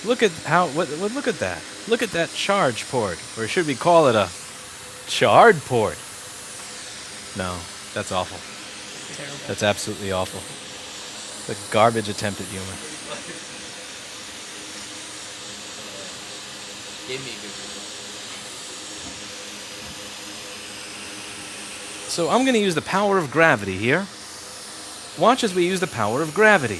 Look at how, look at that. Look at that charge port. Or should we call it a charred port? No, that's awful. Terrible. That's absolutely awful. The garbage attempt at humor. Give me a good So I'm going to use the power of gravity here. Watch as we use the power of gravity.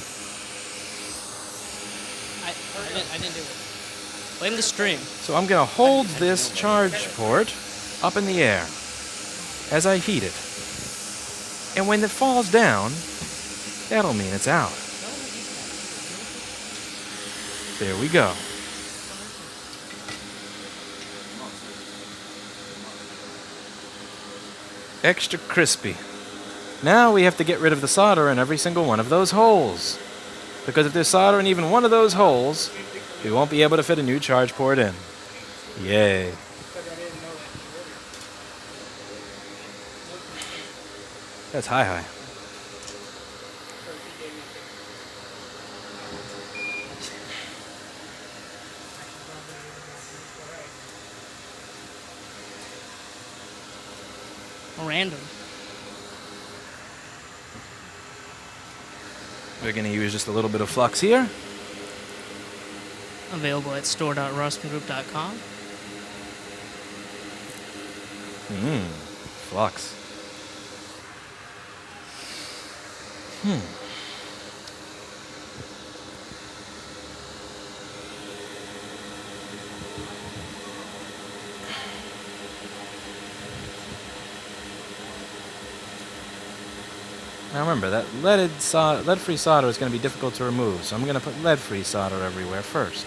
I didn't do it. Blame the stream. So I'm going to hold this charge port up in the air as I heat it. And when it falls down, that'll mean it's out. There we go. Extra crispy. Now we have to get rid of the solder in every single one of those holes. Because if there's solder in even one of those holes, we won't be able to fit a new charge port in. Yay. That's high. Random. We're going to use just a little bit of flux here. Available at store.rossmangroup.com. Flux. Now remember, that lead-free solder is going to be difficult to remove, so I'm going to put lead-free solder everywhere first.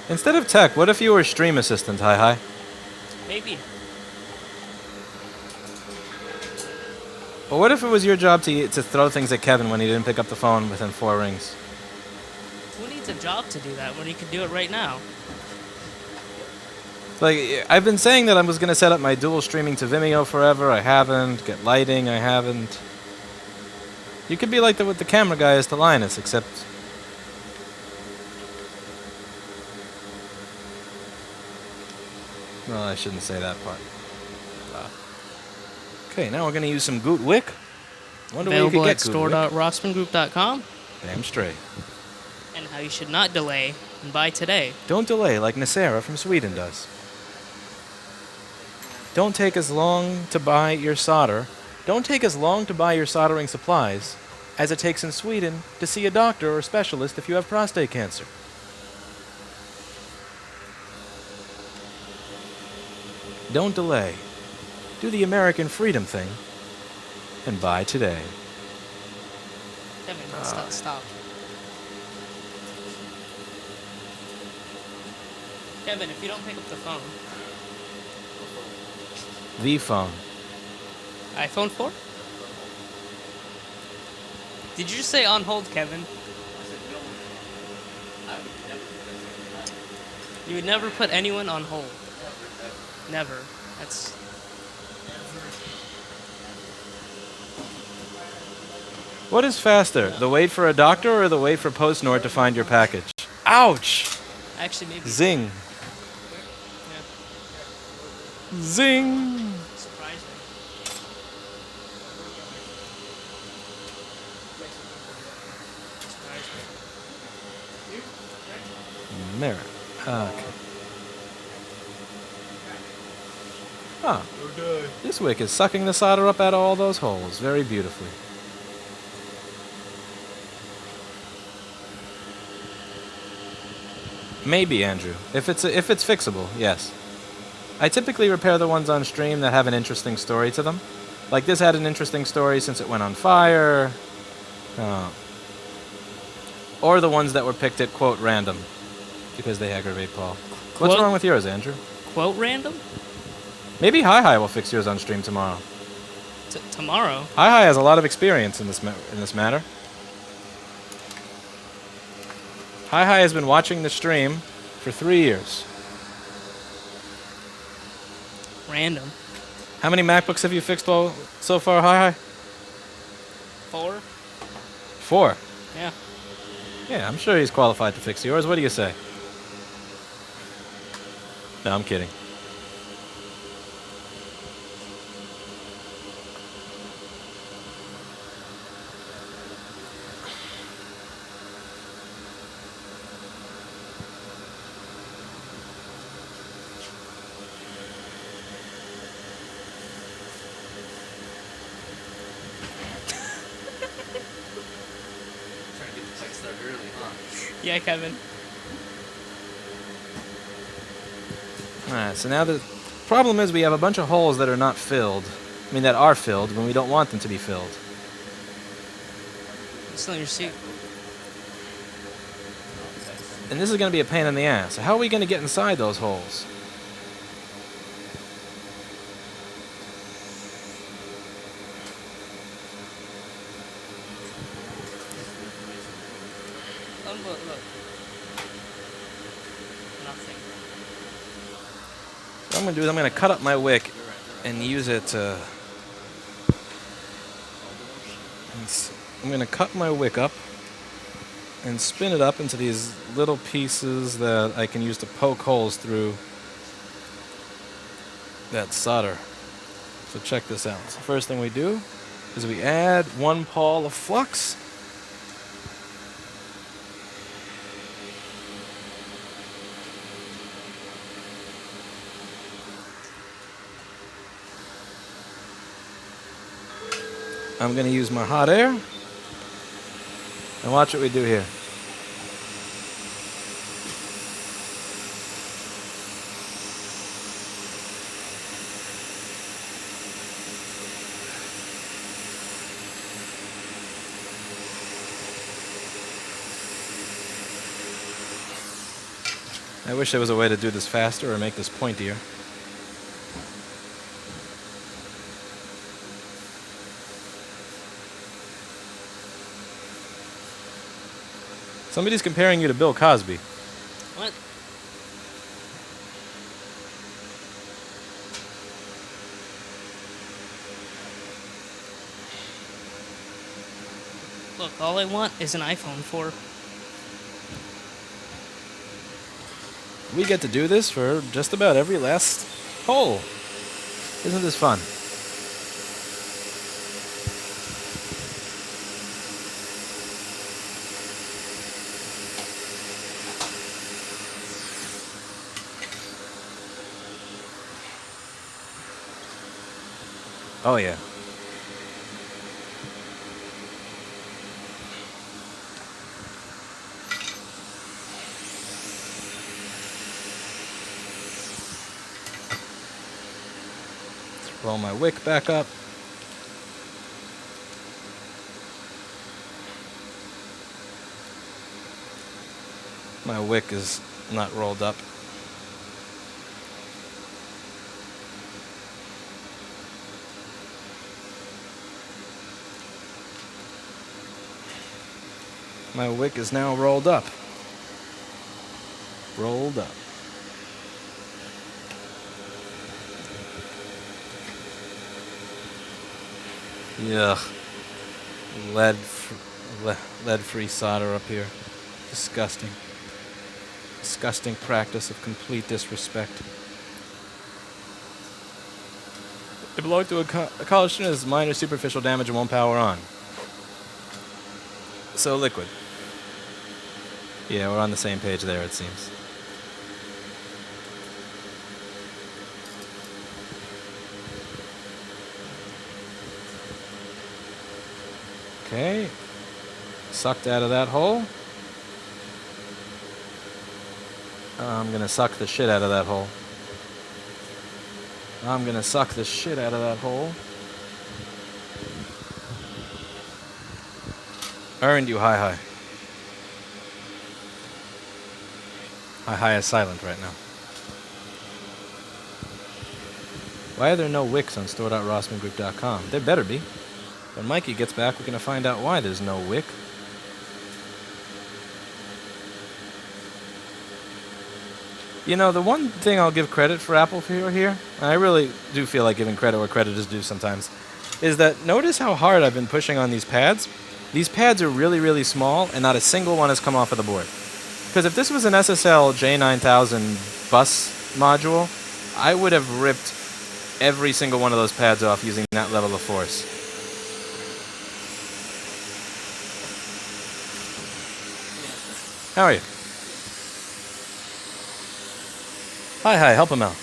Instead of tech, what if you were stream assistant, hi? Maybe. Or what if it was your job to throw things at Kevin when he didn't pick up the phone within 4 rings? Who needs a job to do that when you can do it right now? Like, I've been saying that I was going to set up my dual streaming to Vimeo forever. I haven't. Get lighting. I haven't. You could be like what the camera guy is to Linus, except... Well, I shouldn't say that part. Okay, now we're going to use some Goot Wick. Wonder where you could Available get at Goot Wick. store.rossmangroup.com. Damn straight. And how you should not delay and buy today. Don't delay like Nasera from Sweden does. Don't take as long to buy your solder. Don't take as long to buy your soldering supplies as it takes in Sweden to see a doctor or specialist if you have prostate cancer. Don't delay. Do the American freedom thing and buy today. Kevin, stop. Kevin, if you don't pick up the phone. The phone. iPhone 4? Did you just say on hold, Kevin? You would never put anyone on hold. Never. That's... What is faster, the wait for a doctor or the wait for PostNord to find your package? Ouch! Actually, maybe... Zing. Yeah. Zing! Surprised me. Mirror. Okay. Huh. This wick is sucking the solder up out of all those holes very beautifully. Maybe, Andrew. If it's fixable, yes. I typically repair the ones on stream that have an interesting story to them. Like this had an interesting story since it went on fire. Or the ones that were picked at, quote, random. Because they aggravate Paul. What's wrong with yours, Andrew? Quote random? Maybe hihi will fix yours on stream tomorrow. Tomorrow? Hihi has a lot of experience in this matter. Hihi has been watching the stream for 3 years. Random. How many MacBooks have you fixed so far, Hihi? 4? 4? Yeah. Yeah, I'm sure he's qualified to fix yours. What do you say? No, I'm kidding. Yeah, Kevin. Alright, so now the problem is we have a bunch of holes that are not filled. I mean, that are filled when we don't want them to be filled. It's not your seat. And this is going to be a pain in the ass. So how are we going to get inside those holes? Look. Nothing. What I'm going to do is I'm going to cut up my wick and use it to... I'm going to cut my wick up and spin it up into these little pieces that I can use to poke holes through that solder. So check this out. So first thing we do is we add 1 pawl of flux. I'm going to use my hot air. And watch what we do here. I wish there was a way to do this faster or make this pointier. Somebody's comparing you to Bill Cosby. What? Look, all I want is an iPhone 4. We get to do this for just about every last hole. Isn't this fun? Oh, yeah. Let's roll my wick back up. My wick is not rolled up. My wick is now rolled up. Rolled up. Yuck. Lead-free solder up here. Disgusting. Disgusting practice of complete disrespect. It belonged to a college student as minor superficial damage and won't power on. So liquid. Yeah, we're on the same page there, it seems. Okay. Sucked out of that hole. I'm going to suck the shit out of that hole. I'm going to suck the shit out of that hole. Earned you, hi. Hi is silent right now. Why are there no wicks on store.rossmangroup.com? There better be. When Mikey gets back, we're going to find out why there's no wick. You know, the one thing I'll give credit for Apple for here, and I really do feel like giving credit where credit is due sometimes, is that notice how hard I've been pushing on these pads. These pads are really, really small, and not a single one has come off of the board. Because if this was an SSL J9000 bus module, I would have ripped every single one of those pads off using that level of force. How are you? Hi, help him out.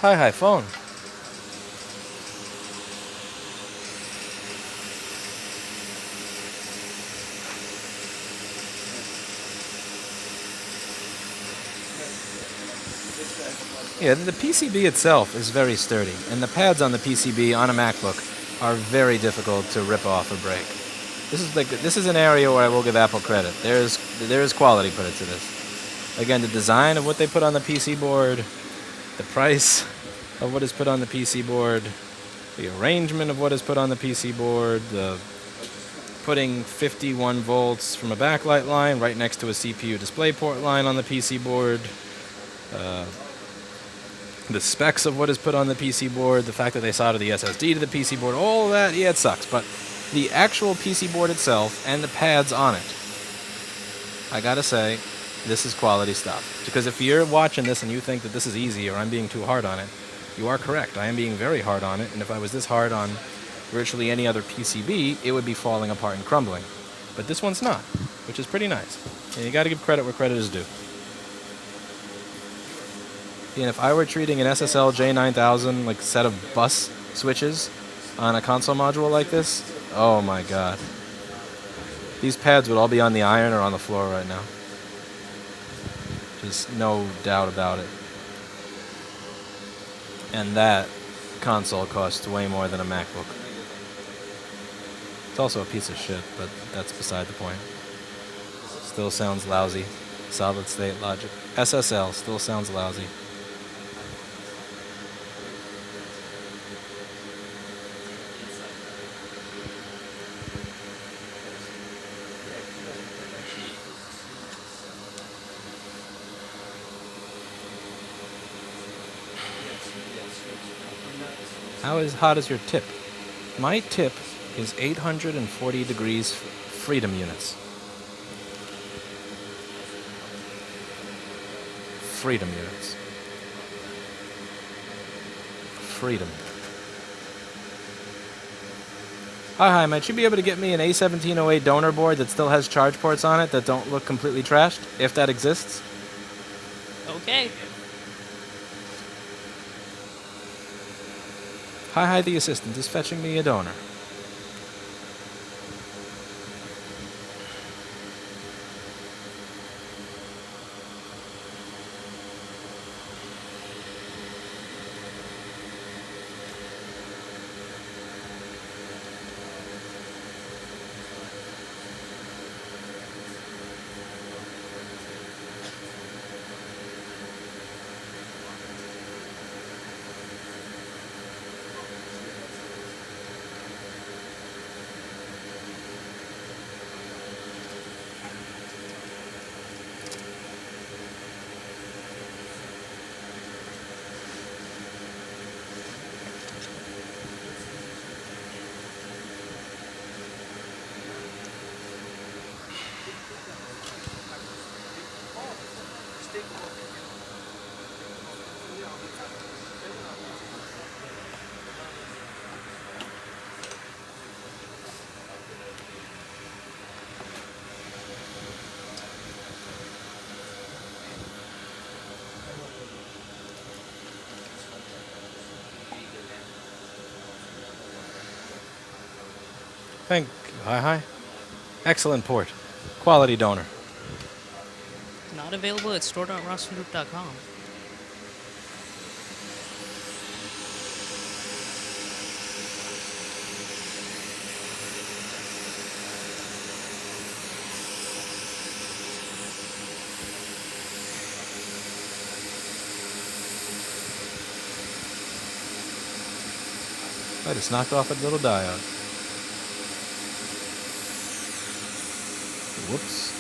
Hi, phone. Yeah, the PCB itself is very sturdy, and the pads on the PCB on a MacBook are very difficult to rip off or break. This is an area where I will give Apple credit. There is quality put into this. Again, the design of what they put on the PC board, the price of what is put on the PC board, the arrangement of what is put on the PC board, the putting 51 volts from a backlight line right next to a CPU DisplayPort line on the PC board, the specs of what is put on the PC board, the fact that they solder the SSD to the PC board, all of that, yeah, it sucks. But the actual PC board itself and the pads on it, I gotta say, this is quality stuff. Because if you're watching this and you think that this is easy or I'm being too hard on it, you are correct. I am being very hard on it, and if I was this hard on virtually any other PCB, it would be falling apart and crumbling. But this one's not, which is pretty nice. And you gotta give credit where credit is due. And if I were treating an SSL J9000 like set of bus switches on a console module like this, oh my god. These pads would all be on the iron or on the floor right now. Just no doubt about it. And that console costs way more than a MacBook. It's also a piece of shit, but that's beside the point. Still sounds lousy. Solid state logic. SSL still sounds lousy. How hot is your tip? My tip is 840 degrees freedom units. Freedom units. Freedom. Hi, might you be able to get me an A1708 donor board that still has charge ports on it that don't look completely trashed, if that exists? Okay. Hi, the assistant is fetching me a donor. Thank you, Hi. Excellent port. Quality donor. Not available at store.rossengroup.com. I just knocked off a little diode. Whoops.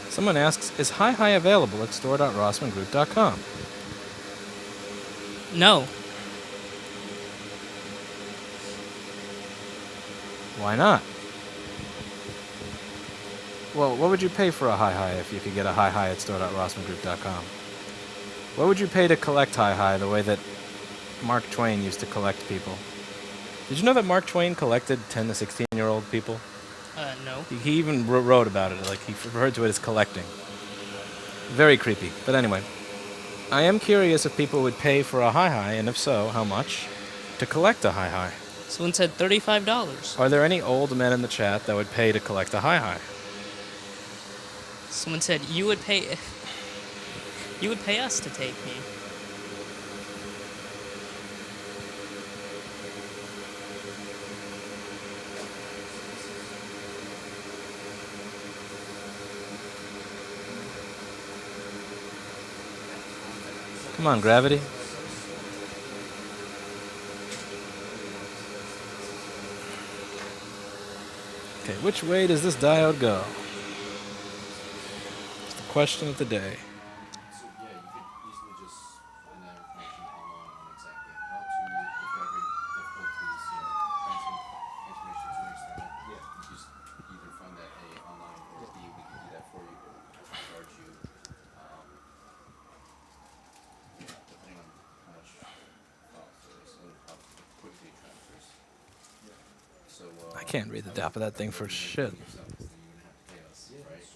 Someone asks, is hihi available at store.rossmangroup.com? No. Why not? Well, what would you pay for a hihi if you could get a hihi at store.rossmangroup.com? What would you pay to collect hihi the way that Mark Twain used to collect people? Did you know that Mark Twain collected 10 to 16-year-old people? No. He even wrote about it, like he referred to it as collecting. Very creepy. But anyway, I am curious if people would pay for a hihi, and if so, how much, to collect a hihi. Someone said $35. Are there any old men in the chat that would pay to collect a hihi? Someone said you would pay us to take me. Come on, gravity. Okay, which way does this diode go? It's the question of the day. So yeah, you could easily just find that information online on exactly how to, if you're having difficulties, transferring information to an external. Yeah. You just either find that A online or B, we can do that for you. Charge you, depending on how much cost it is and how quickly it transfers. Yeah. So I can't read the top of that thing for shit. yourself, 'cause then you're gonna have to pay us, right?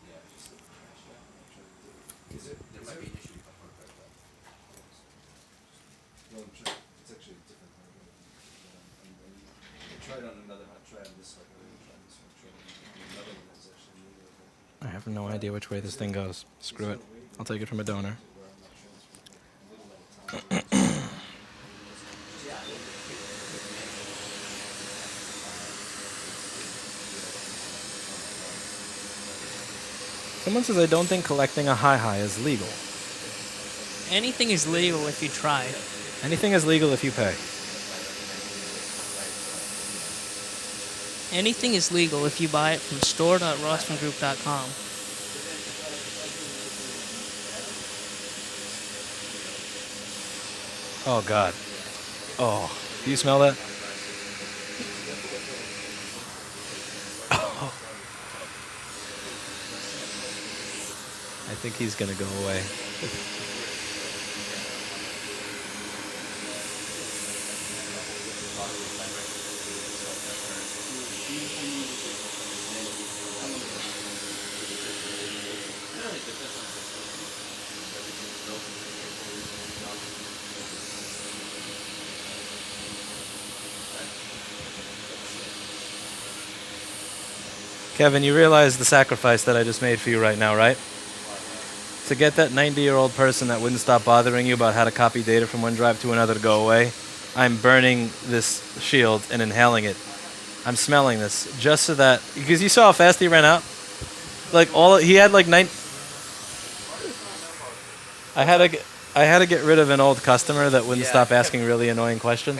Yeah. There might be an issue with the hardware, but It's actually different. Try it on another. Try on this one. Try this one. Try another one that's actually really I have no idea which way this thing goes. Screw it. I'll take it from a donor. Someone says I don't think collecting a hihi is legal. Anything is legal if you try. Anything is legal if you pay. Anything is legal if you buy it from store.rossmangroup.com. Oh, God. Oh, do you smell that? Oh. I think he's going to go away. Kevin, you realize the sacrifice that I just made for you right now, right? To get that 90-year-old person that wouldn't stop bothering you about how to copy data from one drive to another to go away, I'm burning this shield and inhaling it. I'm smelling this just so that, because you saw how fast he ran out. Like he had like I had to get rid of an old customer that wouldn't stop asking really annoying questions.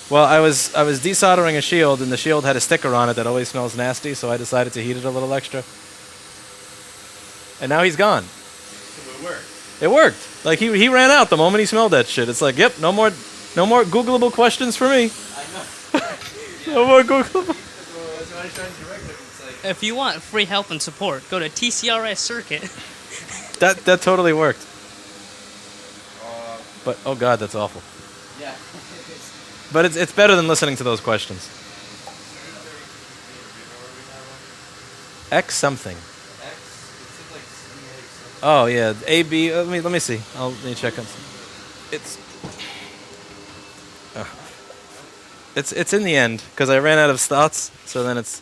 Well, I was desoldering a shield, and the shield had a sticker on it that always smells nasty, so I decided to heat it a little extra. And now he's gone. So it worked. It worked. Like he ran out the moment he smelled that shit. It's like, yep, no more Googleable questions for me. I know. No more Googleable. That's why I tried to direct them. It's like, If you want free help and support, go to TCRS Circuit. That totally worked. uh, But oh god, that's awful. yeah. But it's better than listening to those questions. X something. X, it's like CA. Oh yeah, A B. Let me see. Let me check on. It's in the end because I ran out of slots. So then it's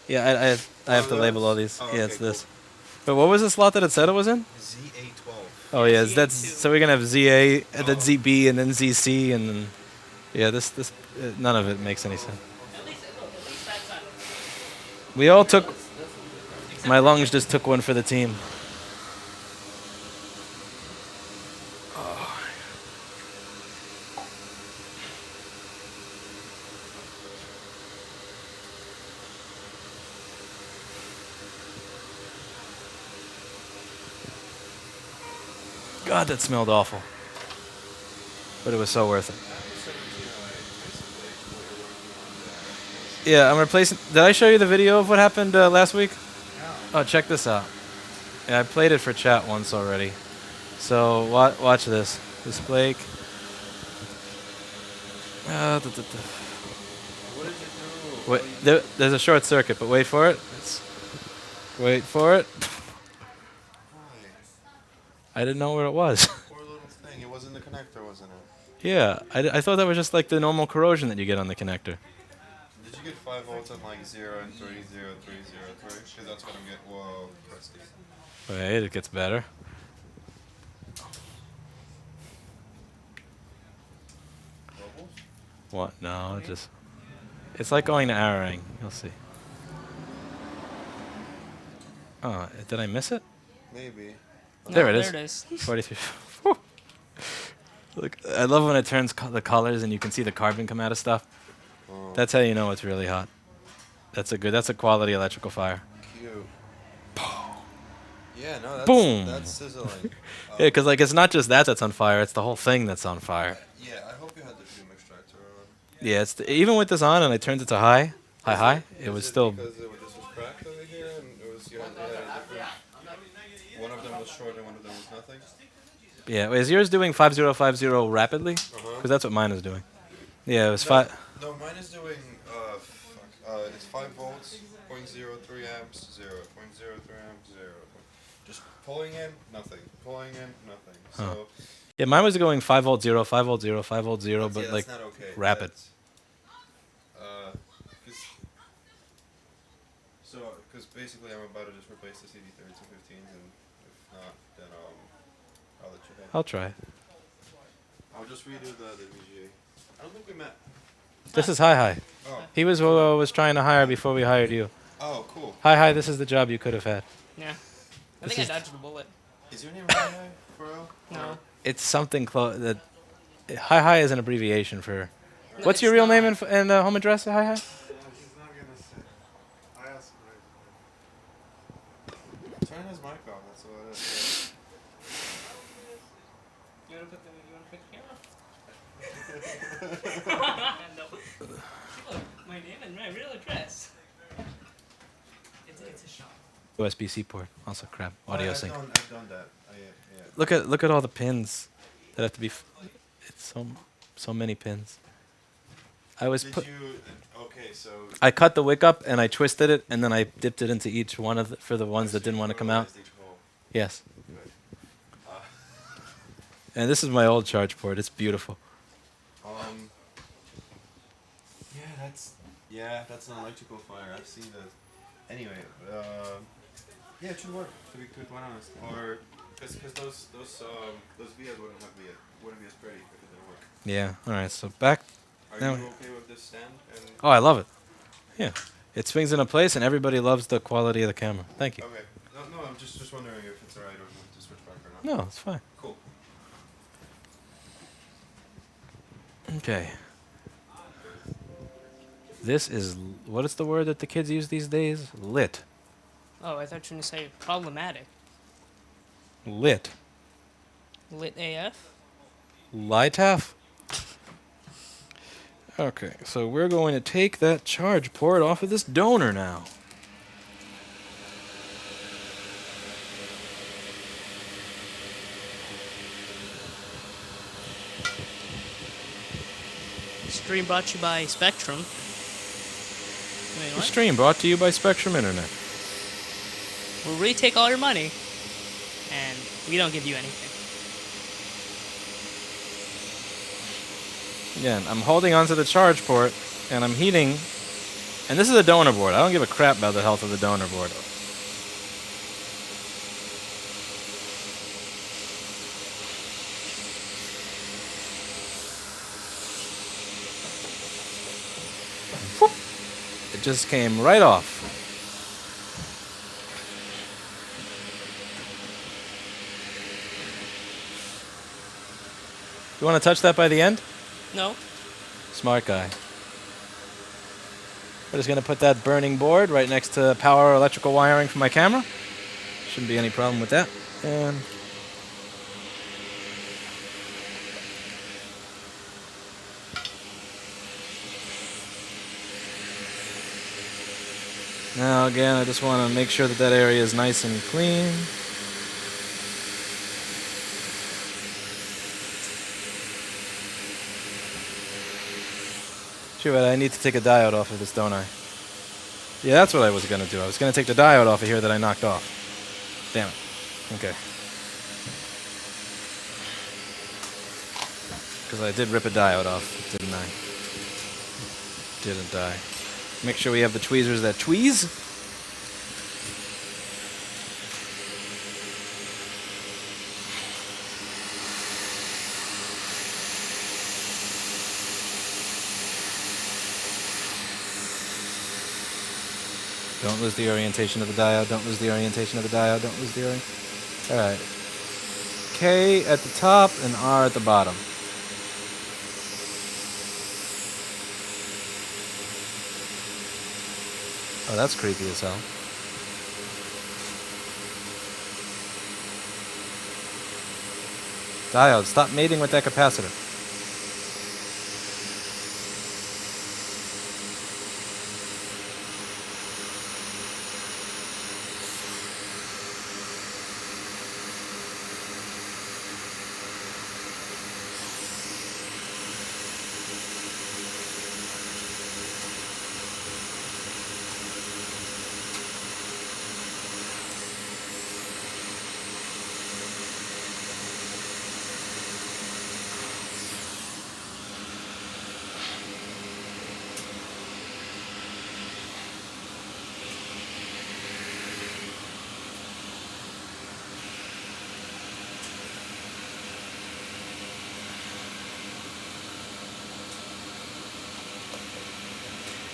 yeah. I have to label all these. Oh, Yeah, okay, it's this. But what was the slot that it said it was in? ZA12. Oh yeah, ZA2. that's so we're gonna have ZA, then ZB, and then ZC, and then yeah. This none of it makes any sense. We all took. My lungs just took one for the team. God, that smelled awful. But it was so worth it. Yeah, I'm replacing. Did I show you the video of what happened last week? Oh, check this out. Yeah, I played it for chat once already. So watch this. This Blake. What did it do? Wait, there's a short circuit, but wait for it. Wait for it. Why? I didn't know where it was. Poor little thing. It was in the connector, wasn't it? Yeah, I thought that was just like the normal corrosion that you get on the connector. Did you get 5 volts on like 0 and 3, 0, 3, 0, 3? Because that's what I'm getting. Whoa, crusty. Wait, it gets better. Bubbles? What? No, it just. It's like going to arrowing. You'll see. Oh, did I miss it? Maybe. There it No, is. There it is. 43. Look, I love when it turns the colors and you can see the carbon come out of stuff. Oh, That's how you know it's really hot. That's a quality electrical fire. cute. Yeah, no, that's, Boom. that's sizzling. Yeah, because like it's not just that's on fire; it's the whole thing that's on fire. Yeah, I hope you had the fume extractor on. Yeah, even with this on and I turned it to high, it was still. Because this was cracked over here and it was, you had a different. One of them was short and one of them was nothing. Yeah, is yours doing 5050 rapidly? Because that's what mine is doing. Yeah, it was No, 5. no, mine is doing, it's 5 volts, 0.03 amps, 0, 0.03 amps, 0. Just pulling in, nothing. Pulling in, nothing. Huh. So, Yeah, mine was going 5 volt 0, 5 volt 0, 5 volt 0, but yeah, like that's not okay. rapid. Because basically I'm about to just replace the CD3215s, and if not, then I'll let you know. I'll try. I'll just redo the VGA. I don't think we met. This is Hi. Oh, He was who I was trying to hire before we hired you. oh, cool. Hi, this is the job you could have had. Yeah. I This think is- I dodged the bullet. Is your name Ryan for real? No. It's something close. That Hi is an abbreviation for. No, What's it's your real name not. and home address? Hi. Yeah, he's not gonna say. I asked him. Turn his mic off. That's what it is. You want to put the camera? No. Look, my name and my real address. It's a shop. USB-C port. Also crap. Audio I've sync. I've done that. Yeah. Look at all the pins that have to be. It's so many pins. I was Did put. you? Okay, so. I cut the wick up and I twisted it and then I dipped it into each one of for the ones that didn't want to come out. Each hole. Yes. Good. And this is my old charge port. It's beautiful. Yeah, that's an electrical fire. I've seen that. Anyway, yeah, it should work. To be quite honest, or because those vias wouldn't be as pretty if it didn't work. Yeah. All right. So back. Are Now- you okay with this stand? And Oh, I love it. Yeah. It swings into place and everybody loves the quality of the camera. Thank you. okay. No, I'm just wondering if it's alright or if to switch back or not. No, it's fine. Cool. Okay. This is what is the word that the kids use these days? Lit. Oh, I thought you were going to say problematic. Lit. Lit AF. Litaf? Okay, so we're going to take that charge port off of this donor now. Stream brought to you by Spectrum. Wait, The what? stream brought to you by Spectrum Internet. We'll retake all your money, and we don't give you anything. Again, I'm holding onto the charge port, and I'm heating. And this is a donor board. I don't give a crap about the health of the donor board. Whoop. It just came right off. You want to touch that by the end? No. Smart guy. We're just going to put that burning board right next to power electrical wiring for my camera. Shouldn't be any problem with that. And now again, I just want to make sure that that area is nice and clean. Sure, but I need to take a diode off of this, don't I? Yeah, that's what I was going to do. I was going to take the diode off of here that I knocked off. Damn it. Okay. Because I did rip a diode off, didn't I? Didn't I? Make sure we have the tweezers that tweeze. Don't lose the orientation of the diode. Don't lose the orientation of the diode. Don't lose the orientation. Alright. K at the top and R at the bottom. Oh, that's creepy as hell. Diode, stop mating with that capacitor.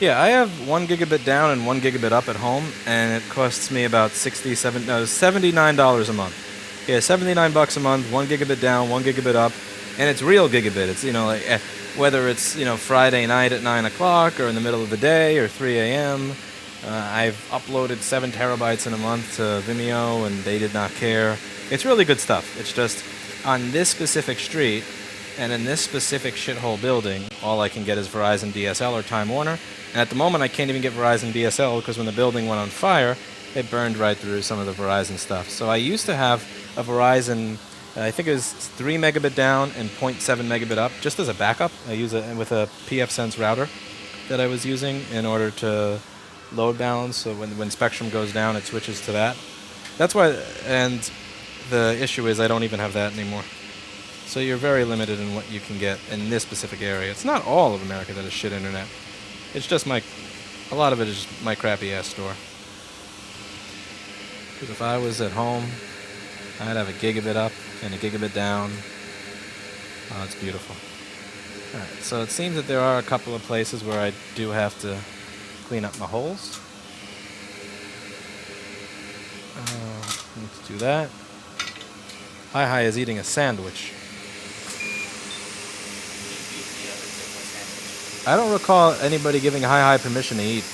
Yeah, I have 1 gigabit down and 1 gigabit up at home, and it costs me about $79 a month. Yeah, $79 a month, 1 gigabit down, 1 gigabit up, and it's real gigabit. It's, you know, like whether it's, you know, Friday night at 9 o'clock or in the middle of the day or 3 a.m. I've uploaded 7 terabytes in a month to Vimeo, and they did not care. It's really good stuff. It's just on this specific street and in this specific shithole building, all I can get is Verizon DSL or Time Warner. And at the moment, I can't even get Verizon DSL because when the building went on fire, it burned right through some of the Verizon stuff. So I used to have a Verizon, I think it was 3 megabit down and 0.7 megabit up, just as a backup. I use it with a PFSense router that I was using in order to load balance. So when Spectrum goes down, it switches to that. That's why, and the issue is I don't even have that anymore. So you're very limited in what you can get in this specific area. It's not all of America that is shit internet. It's just a lot of it is just my crappy ass store. Because if I was at home, I'd have a gigabit up and a gigabit down. Oh, it's beautiful. Alright, so it seems that there are a couple of places where I do have to clean up my holes. Let's do that. Hihi is eating a sandwich. I don't recall anybody giving Hihi permission to eat.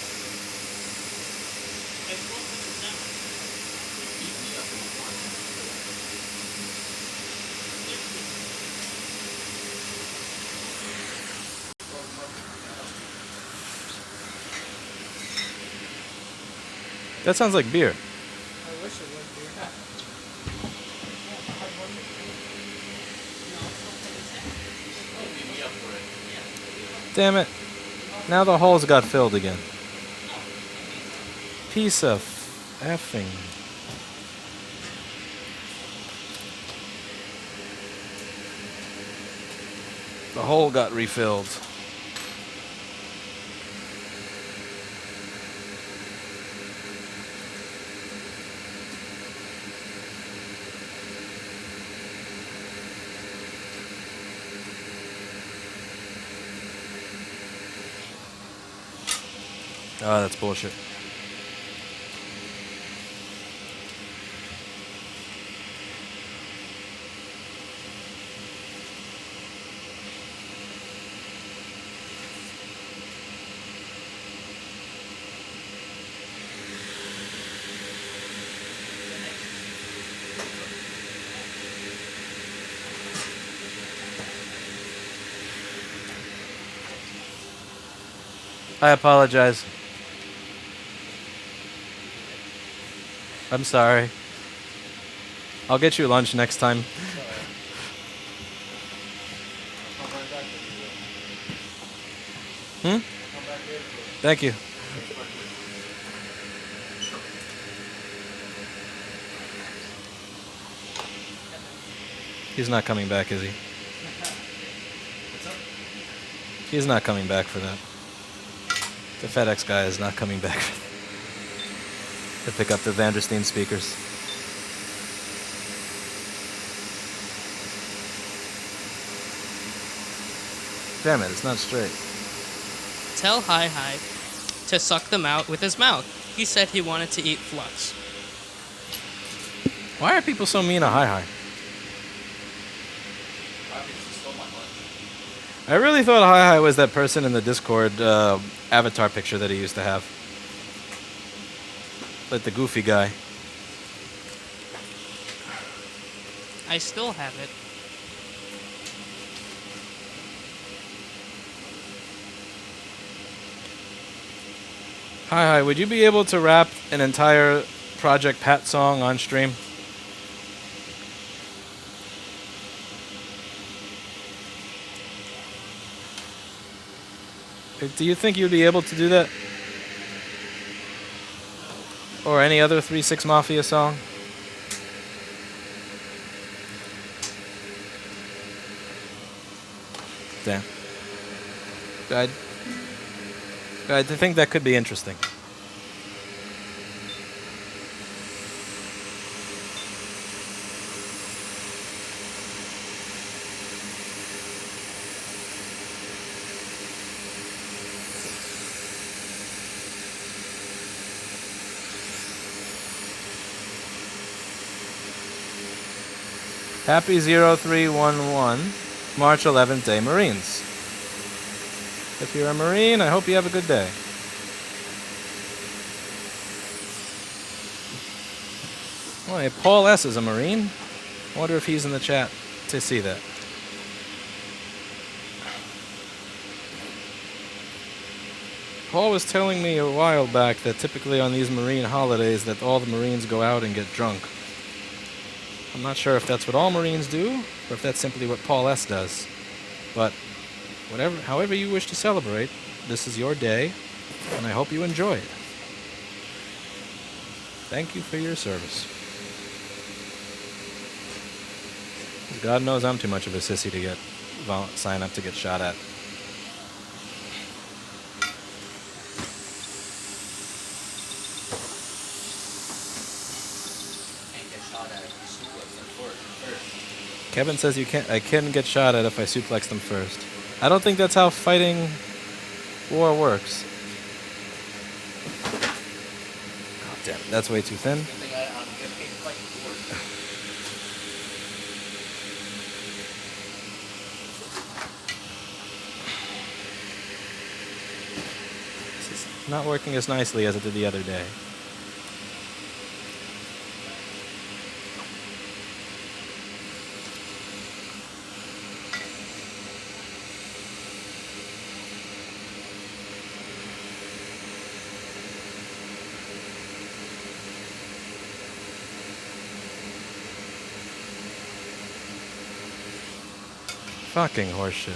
That sounds like beer. I wish it would be. Damn it. Now the holes got filled again. Piece of effing. The hole got refilled. Oh, that's bullshit. I apologize. I'm sorry. I'll get you lunch next time. Hmm? Thank you. He's not coming back, is he? He's not coming back for that. The FedEx guy is not coming back to pick up the Vandersteen speakers. Damn it, it's not straight. Tell Hi to suck them out with his mouth. He said he wanted to eat flux. Why are people so mean to Hi? I really thought Hi was that person in the Discord avatar picture that he used to have. Like the goofy guy. I still have it. Hi, would you be able to rap an entire Project Pat song on stream? Do you think you'd be able to do that? Or any other 3-6 Mafia song? Damn. I think that could be interesting. Happy 0311, March 11th Day Marines. If you're a Marine, I hope you have a good day. Oh, hey, Paul S. is a Marine. I wonder if he's in the chat to see that. Paul was telling me a while back that typically on these Marine holidays that all the Marines go out and get drunk. I'm not sure if that's what all Marines do, or if that's simply what Paul S. does. But however you wish to celebrate, this is your day, and I hope you enjoy it. Thank you for your service. God knows I'm too much of a sissy to sign up to get shot at. Kevin says I can get shot at if I suplex them first. I don't think that's how fighting war works. God damn it, that's way too thin. This is not working as nicely as it did the other day. Fucking horseshit.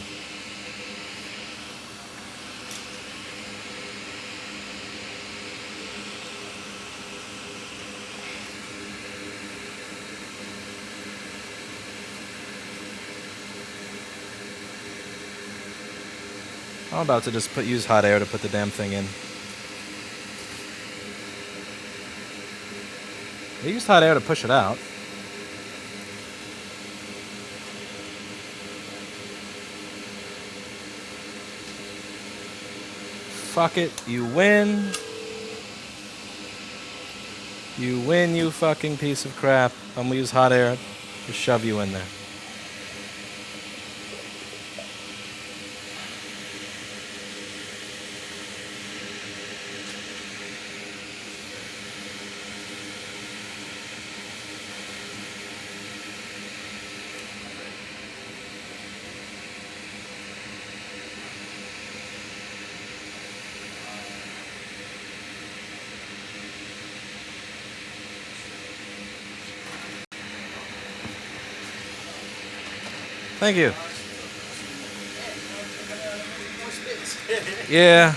I'm about to just use hot air to put the damn thing in. I used hot air to push it out. Fuck it, you win. You win, you fucking piece of crap. I'm gonna use hot air to shove you in there. Thank you. Yeah.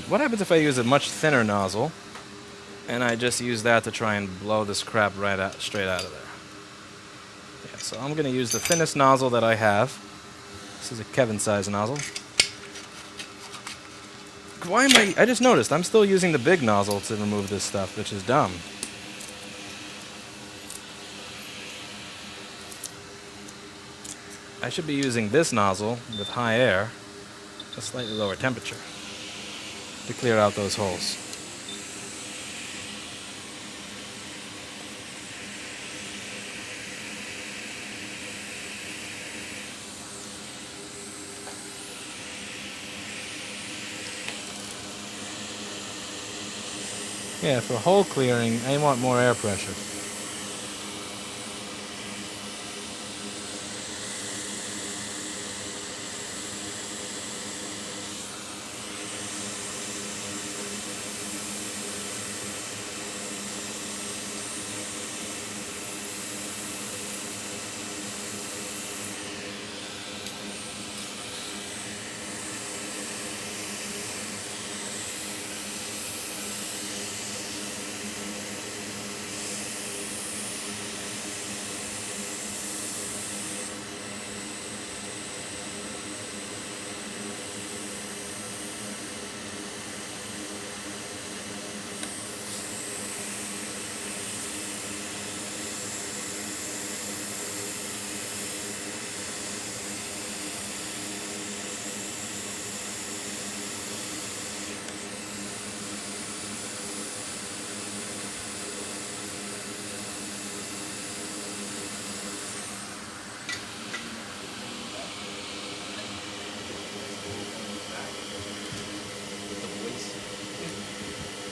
What happens if I use a much thinner nozzle and I just use that to try and blow this crap right out, straight out of there? Yeah, so I'm going to use the thinnest nozzle that I have. This is a Kevin size nozzle. Why am I just noticed I'm still using the big nozzle to remove this stuff, which is dumb. I should be using this nozzle with high air, a slightly lower temperature, to clear out those holes. Yeah, for hole clearing, I want more air pressure.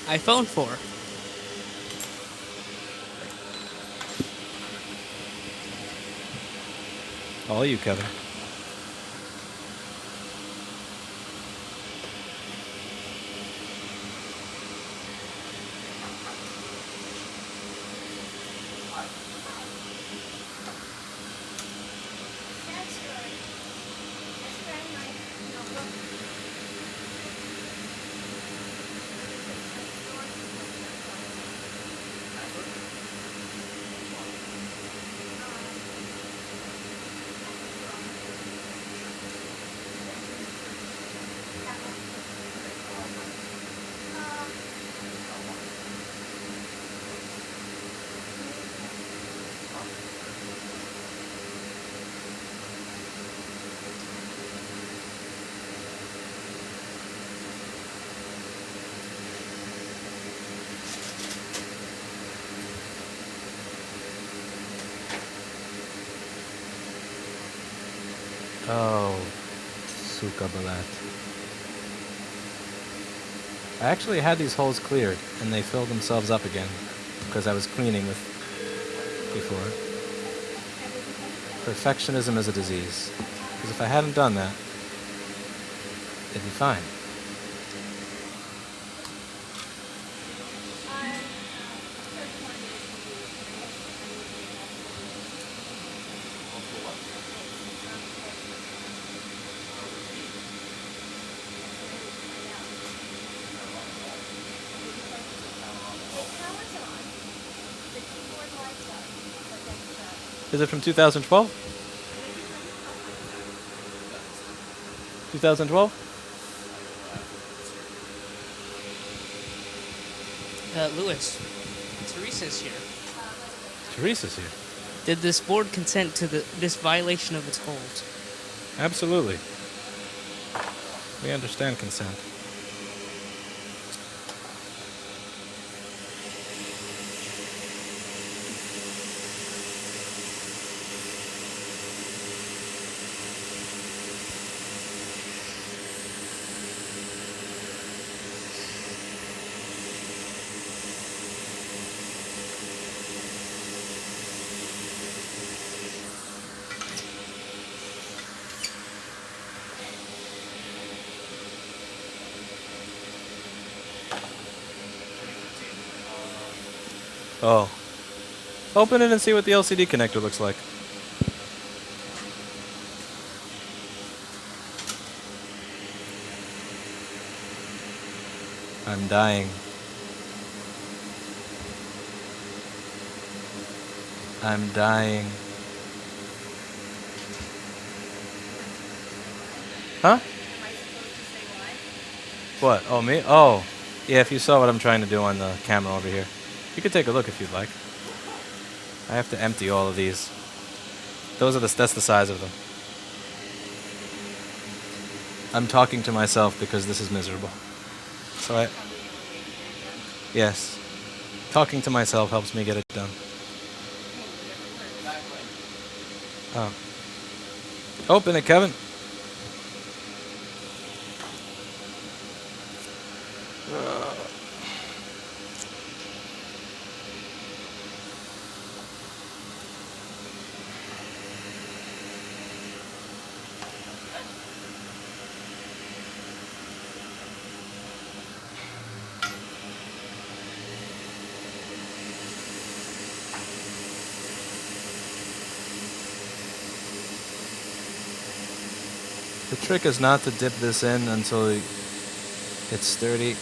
iPhone 4. All you, Kevin. Oh, suka balat. I actually had these holes cleared, and they filled themselves up again because I was cleaning with before. Perfectionism is a disease. Because if I hadn't done that, it'd be fine. Is it from 2012? 2012? Lewis, Teresa's here. Teresa's here. Did this board consent to this violation of its holds? Absolutely. We understand consent. Oh. Open it and see what the LCD connector looks like. I'm dying. I'm dying. Huh? What? Oh, me? Oh. Yeah, if you saw what I'm trying to do on the camera over here. You could take a look if you'd like. I have to empty all of these. That's the size of them. I'm talking to myself because this is miserable. So yes. Talking to myself helps me get it done. Oh. Open it, Kevin. The trick is not to dip this in until it's sturdy.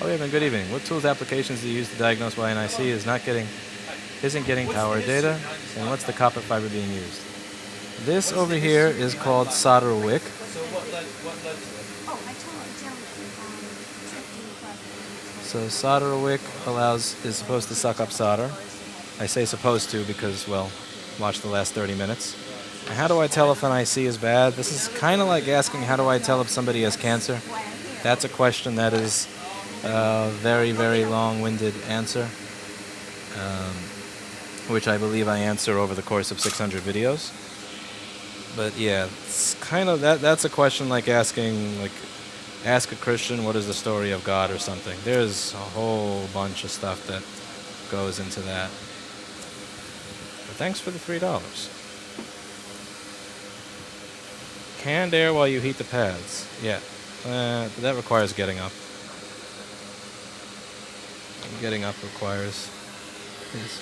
Oh, yeah, good evening. What tools applications do you use to diagnose why an IC isn't getting power data, and what's the copper fiber being used? This over here is called solder wick. So solder wick is supposed to suck up solder. I say supposed to because, well, watch the last 30 minutes. And how do I tell if an IC is bad? This is kind of like asking how do I tell if somebody has cancer? That's a question that is a very, very long-winded answer, which I believe I answer over the course of 600 videos. But yeah, it's kind of that's a question like asking, ask a Christian what is the story of God or something. There's a whole bunch of stuff that goes into that. But thanks for the $3. Canned air while you heat the pads. Yeah, that requires getting up. Getting up requires this.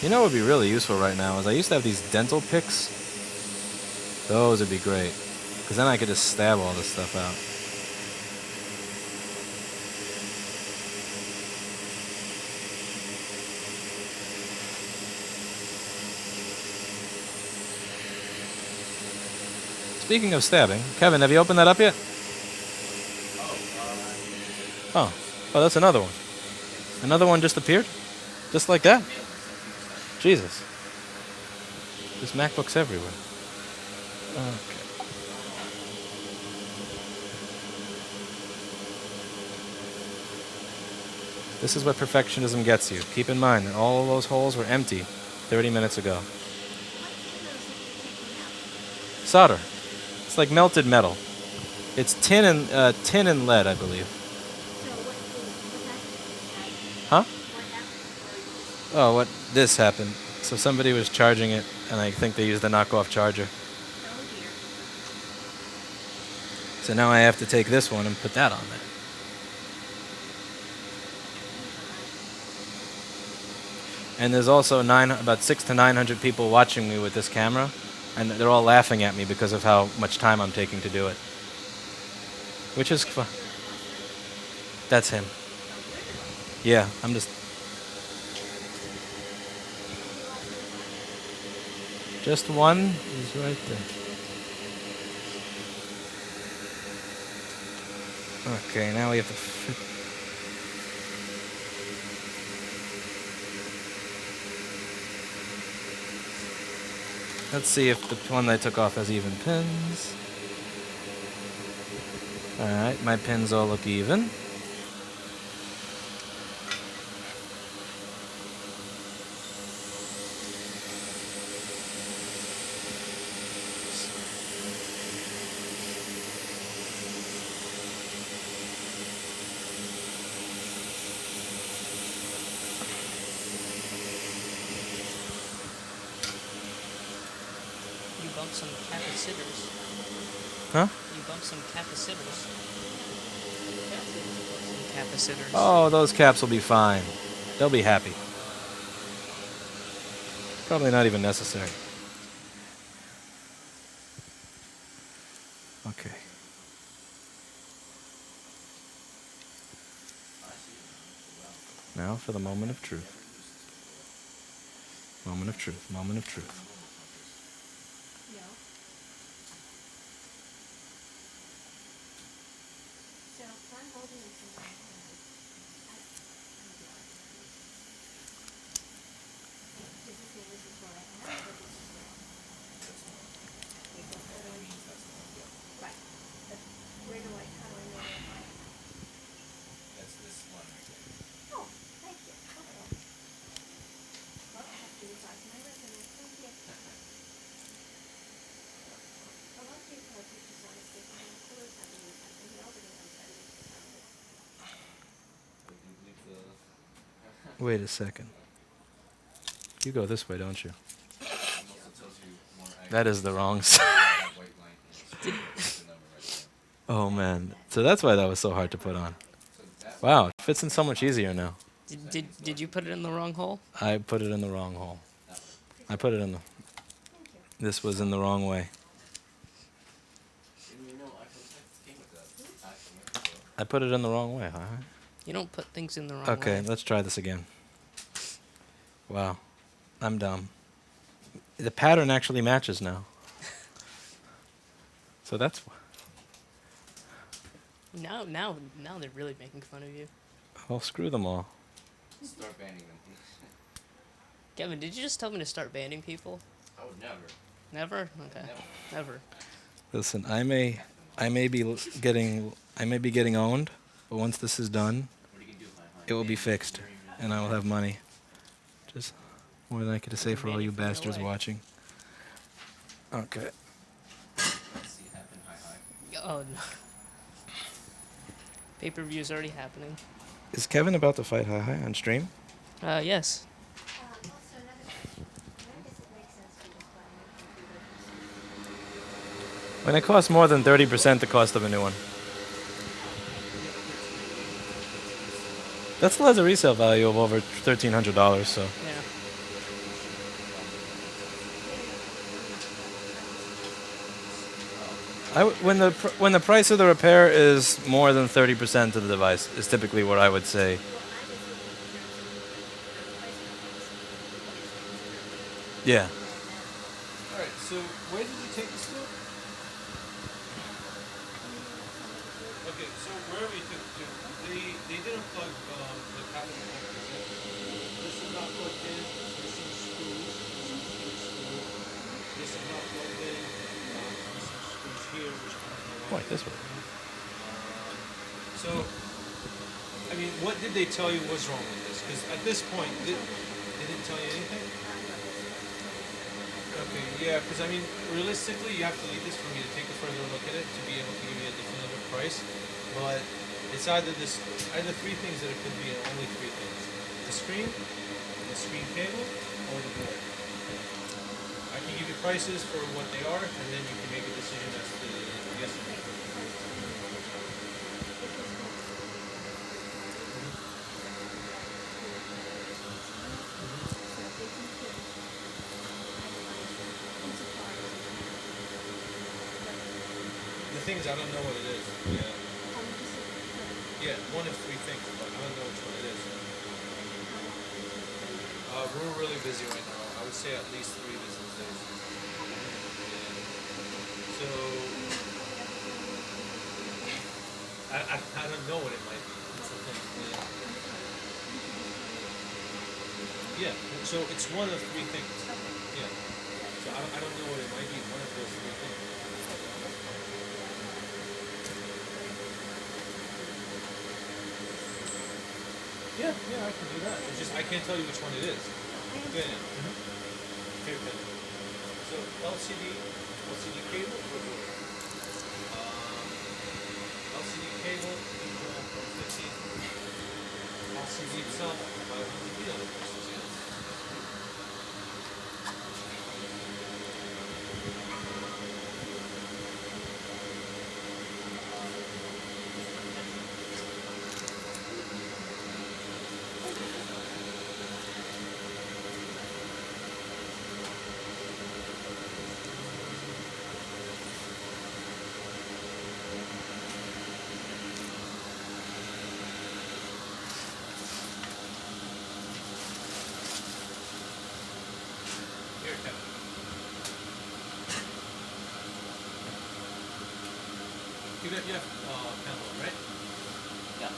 You know what would be really useful right now is I used to have these dental picks. Those would be great. Because then I could just stab all this stuff out. Speaking of stabbing, Kevin, have you opened that up yet? Oh, that's another one. Another one just appeared? Just like that? Jesus. There's MacBooks everywhere. Okay. This is what perfectionism gets you. Keep in mind that all of those holes were empty 30 minutes ago. Solder. It's like melted metal. It's tin and lead, I believe. Huh? Oh, what? This happened. So somebody was charging it, and I think they used the knockoff charger. So now I have to take this one and put that on there. And there's also about 600 to 900 people watching me with this camera, and they're all laughing at me because of how much time I'm taking to do it. Which is fun. That's him. Yeah, I'm just... Just one is right there. Okay, now we have to fit. Let's see if the one that I took off has even pins. Alright, my pins all look even. You bumped some capacitors. Huh? You bumped some capacitors. Some capacitors. Oh, those caps will be fine. They'll be happy. Probably not even necessary. Okay. Now for the moment of truth. Moment of truth. Moment of truth. Wait a second. You go this way, don't you? That is the wrong side. Oh man. So that's why that was so hard to put on. Wow, it fits in so much easier now. Did you put it in the wrong hole? I put it in the wrong hole. I put it in the... This was in the wrong way. I put it in the wrong way, huh? You don't put things in the wrong way. Okay, let's try this again. Wow. I'm dumb. The pattern actually matches now. So that's... Now they're really making fun of you. Well, screw them all. Start banning them. Kevin, did you just tell me to start banning people? I would never. Never? Okay. Never. Listen, I may be getting owned, but once this is done, it will be fixed, and I will have money. Just more than I could say for all you bastards watching. Okay. Oh no. Pay-per-view is already happening. Is Kevin about to fight Hihi on stream? Yes. When it costs more than 30% the cost of a new one. That still has a resale value of over $1,300, so. Yeah. When the price of the repair is more than 30% of the device is typically what I would say. Yeah. Alright, so where did you take this to? Okay, so wherever you took it to, they didn't plug the cabinet in. This is not plugged in. This is screws. This is not plugged in. This is screws here, which I don't know why. Like this one. So, I mean, what did they tell you was wrong with this? Because at this point, they didn't tell you anything? Okay, yeah, because I mean, realistically, you have to leave this for me to take a further look at it to be able to give you a definitive price. But it's either three things that it could be, and only three things: the screen cable, or the board. I can give you prices for what they are, and then you can make a decision as to yes or no. The things I don't know what it is. Yeah. Yeah, one of three things, but I don't know which one it is. We're really busy right now. I would say at least 3 business days. Yeah. So I don't know what it might be. That's the thing. Yeah. So it's one of three things. Yeah. So I don't know what it might be. One of those three things. Yeah, I can do that. It's just I can't tell you which one it is. Yeah. Okay. So LCD cable or board? LCD cable, 15. LCD itself, 500 milliamperes. You have panel, right? Yeah.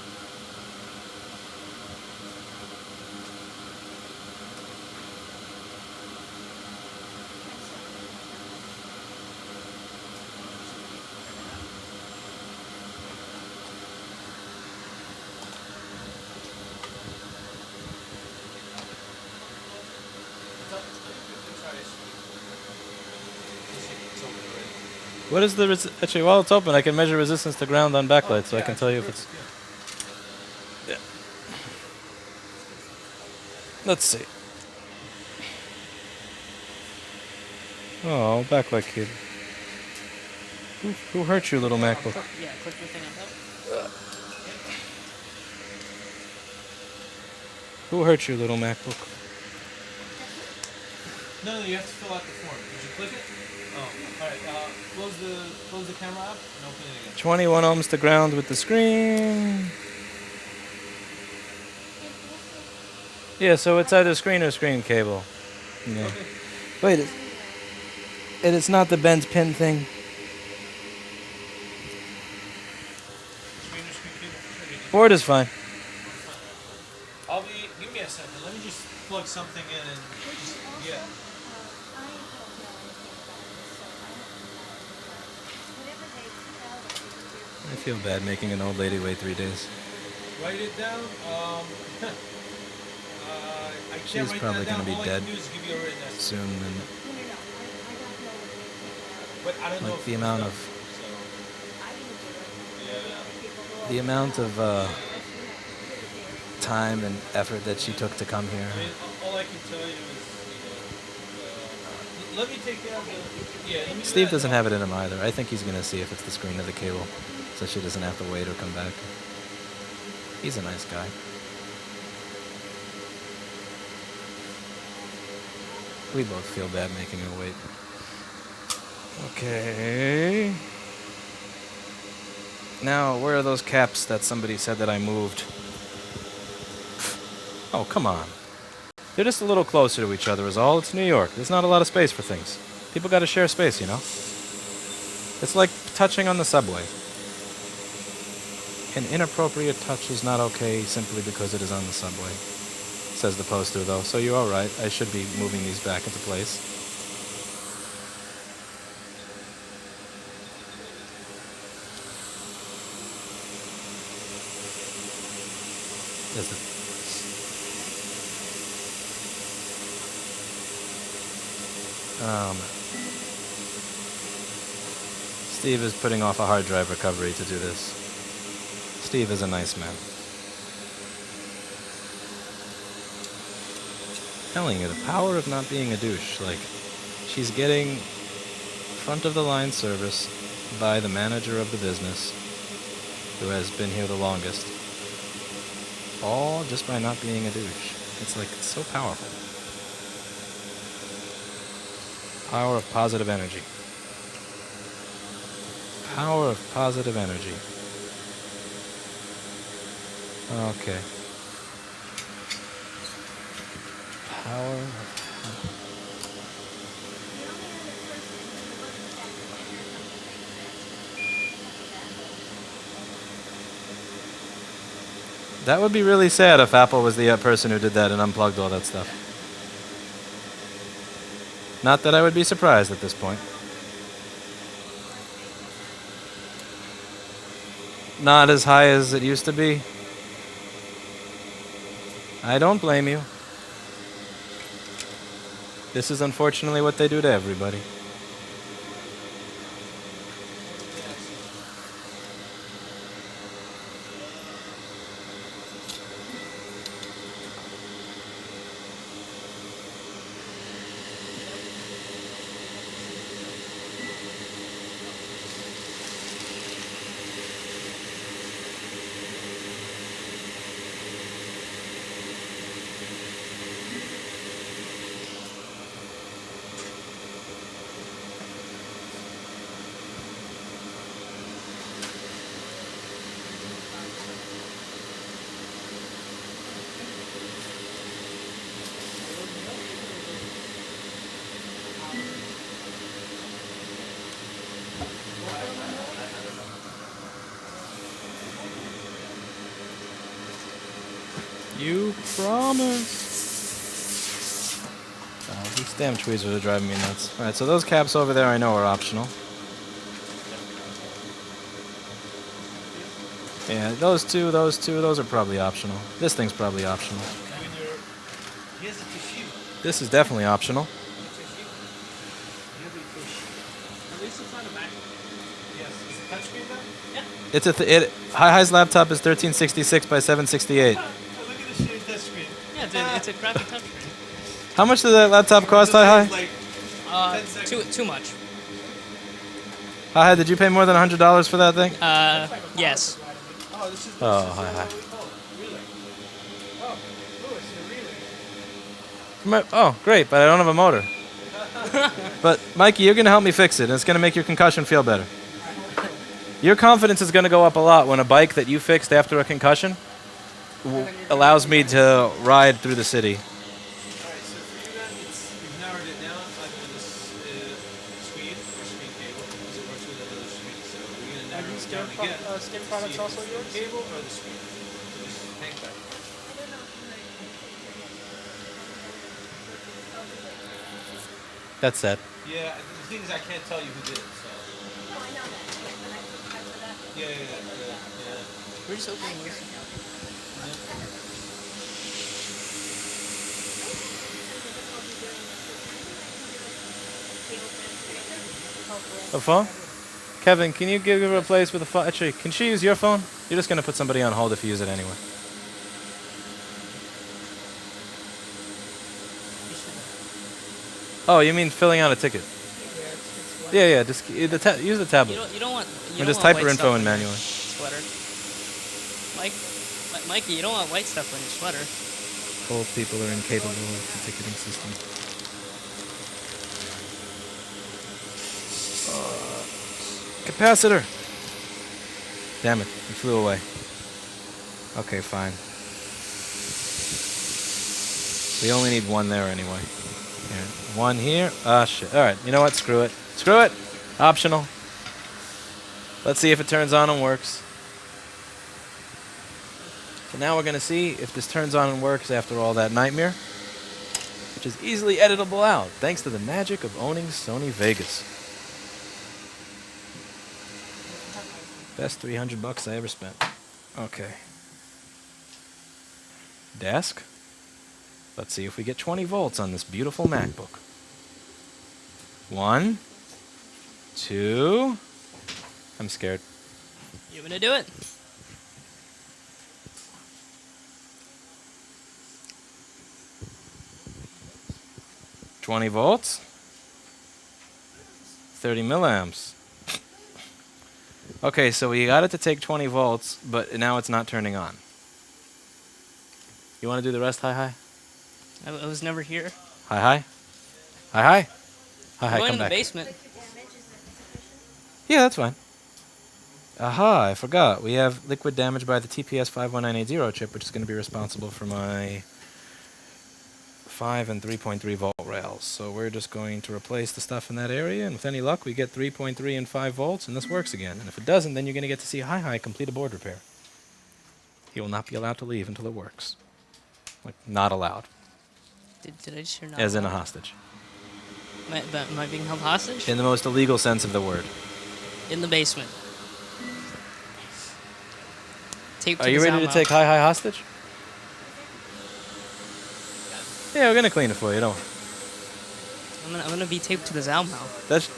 What is the actually? While it's open, I can measure resistance to ground on backlight, so I can tell you if it's. Yeah. Let's see. Oh, backlight cable. Who hurt you, little MacBook? Yeah, click the thing on top. Who hurt you, little MacBook? No, you have to fill out the form. Did you click it? Oh, alright. Close the camera app and open it again. 21 ohms to ground with the screen. Yeah, so it's either screen or screen cable. Yeah. Okay. Wait, it's not the bent pin thing? Screen or screen cable? Board is fine. Give me a second. Let me just plug something in and just, yeah. I feel bad making an old lady wait 3 days. Write it down. I can't She's write probably that down. gonna be All dead I can do is give you a written estimate. Soon, and But I don't know like if the it was amount done, of so, the amount of time and effort that she took to come here. I mean, all I can tell you is, let me take care of the. Yeah. Let me do Steve that doesn't now. have it in him either. I think he's gonna see if it's the screen of the cable, so she doesn't have to wait or come back. He's a nice guy. We both feel bad making her wait. Okay. Now, where are those caps that somebody said that I moved? Oh, come on. They're just a little closer to each other is all. It's New York. There's not a lot of space for things. People got to share space, you know? It's like touching on the subway. An inappropriate touch is not okay simply because it is on the subway, says the poster, though. So you're all right. I should be moving these back into place. There's the... Steve is putting off a hard drive recovery to do this. Steve is a nice man. Telling you, the power of not being a douche. Like, she's getting front of the line service by the manager of the business who has been here the longest. All just by not being a douche. It's like, it's so powerful. Power of positive energy. Power of positive energy. Okay. Power of... That would be really sad if Apple was the person who did that and unplugged all that stuff. Not that I would be surprised at this point. Not as high as it used to be. I don't blame you. This is unfortunately what they do to everybody. You promise. Oh, these damn tweezers are driving me nuts. Alright, so those caps over there I know are optional. Yeah, those are probably optional. This thing's probably optional. This is definitely optional. It's Hihi's laptop is 1366 by 768. Yeah, it's a crappy touchscreen. How much did that laptop cost, Hihi? Too much. Hihi, did you pay more than $100 for that thing? Yes. Oh, Hihi. Oh, great, but I don't have a motor. But, Mikey, you're going to help me fix it, and it's going to make your concussion feel better. Your confidence is going to go up a lot when a bike that you fixed after a concussion allows me to ride through the city. Alright, so for you then, you've narrowed it down either with this screen or screen cable, because it works with another screen. So we're going to narrow it down again. Skin products See if also it's yours? the cable or the screen. So just hang back. That's sad. Yeah, the thing is I can't tell you who did it, so. Yeah. We're just opening this. A phone? Kevin, can you give her a place with a phone? Actually, can she use your phone? You're just going to put somebody on hold if you use it anyway. Oh, you mean filling out a ticket? Yeah, just use the tablet. You don't want. Or just type her info in manually. Sweater. Mikey, you don't want white stuff on your sweater. Old people are incapable of the ticketing system. Capacitor. Damn it, it flew away. Okay, fine. We only need one there anyway. Here. One here. Ah, shit. Alright, you know what? Screw it. Screw it! Optional. Let's see if it turns on and works. So now we're going to see if this turns on and works after all that nightmare, which is easily editable out, thanks to the magic of owning Sony Vegas. Best $300 I ever spent. Okay. Desk. Let's see if we get 20 volts on this beautiful MacBook. 1, 2. I'm scared. You gonna do it? $20 volts. 30 milliamps. Okay, so we got it to take 20 volts, but now it's not turning on. You want to do the rest, hi? I was never here. Hi. Hi, I'm going come in the back. basement. Yeah, that's fine. Aha, I forgot. We have liquid damage by the TPS 51980 chip, which is going to be responsible for my 5 and 3.3 volt rails. So we're just going to replace the stuff in that area, and with any luck, we get 3.3 and 5 volts, and this works again. And if it doesn't, then you're going to get to see hi complete a board repair. He will not be allowed to leave until it works. Like, not allowed. Did I just hear not As in a allowed? hostage. Am I being held hostage? In the most illegal sense of the word. In the basement. Taped Are to you the ready to Zalmo. take hi hostage? Yeah, we're gonna clean it for you. Don't worry. I'm gonna be taped to the Zalmo. That's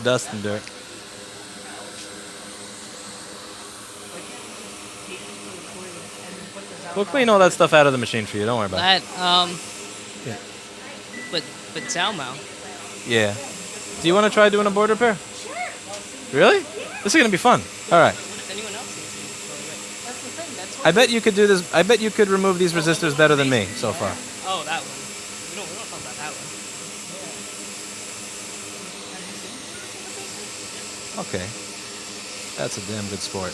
dust and dirt. We'll clean all that stuff out of the machine for you. Don't worry about it. That Yeah. but Zalmo. Yeah. Do you want to try doing a board repair? Sure. Really? This is gonna be fun. All right. What if anyone else needs it? That's the thing. That's I bet you could do this. I bet you could remove these resistors better than me so far. Oh, that one. We don't talk about that one. Okay. That's a damn good sport.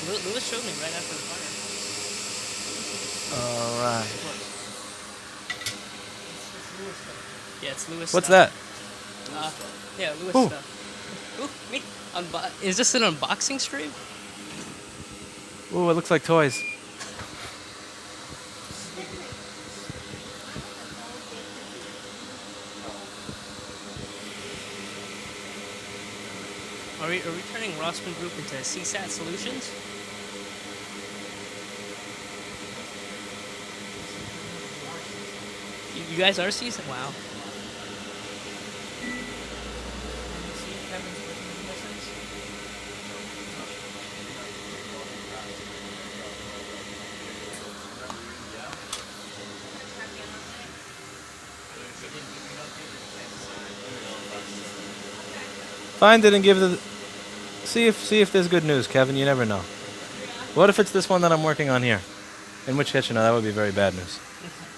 Lewis showed me right after the fire. All right. Yeah, it's Lewis. What's stuff. that? Yeah, Lewis Ooh. stuff. Ooh, me. Is this an unboxing stream? Ooh, it looks like toys. Are we turning Rossman Group into CSAT Solutions? You guys are CSAT? Wow. Fine, didn't give the. See if there's good news, Kevin. You never know. What if it's this one that I'm working on here? In which case, you know, that would be very bad news.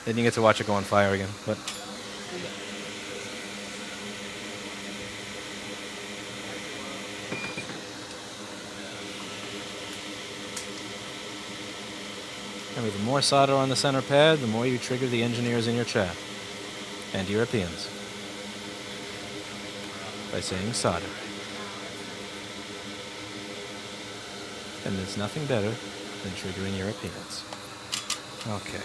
Then you get to watch it go on fire again. But and with the more solder on the center pad, the more you trigger the engineers in your chat and Europeans by saying solder. And there's nothing better than triggering Europeans. Okay.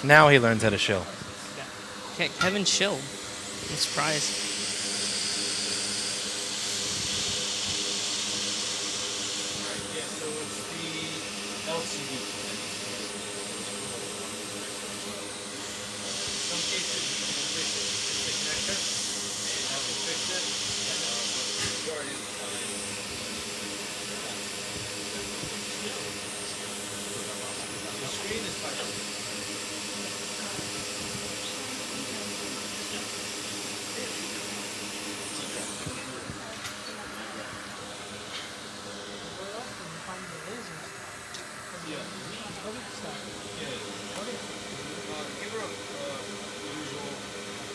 Now he learns how to shill. Kevin chilled. I'm surprised. Yeah, so it's the LCD. Some cases you can fix it. It's the connector, and that will fix it. But the majority of the time, the screen is touchable. Give her a usual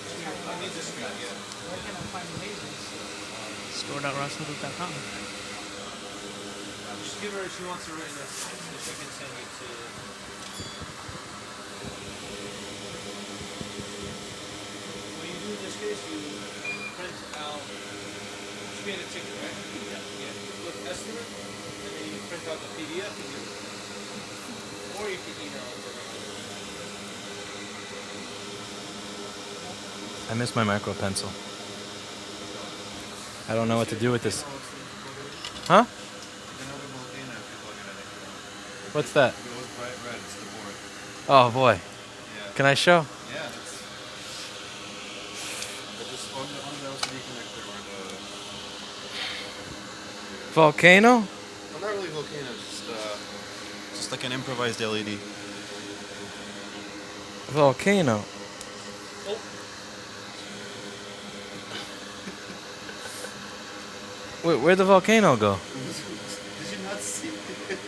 screen. I need the screen, yeah. Store.rossmother.com. Just give her, she wants to write this, so she can send it to... What you do in this case, you print out... She made a ticket, right? Yeah. With estimate, and then you print out the PDF, and you... Or you can email it to her. I miss my micro pencil. I don't know what to do with this. Huh? What's that? It goes bright red. It's the board. Oh boy. Yeah. Can I show? Yeah, that's. But just on the LCD connector or the. Volcano? Well, not really volcano. Just like an improvised LED. Volcano. Wait, where'd the volcano go? Did you not see it? It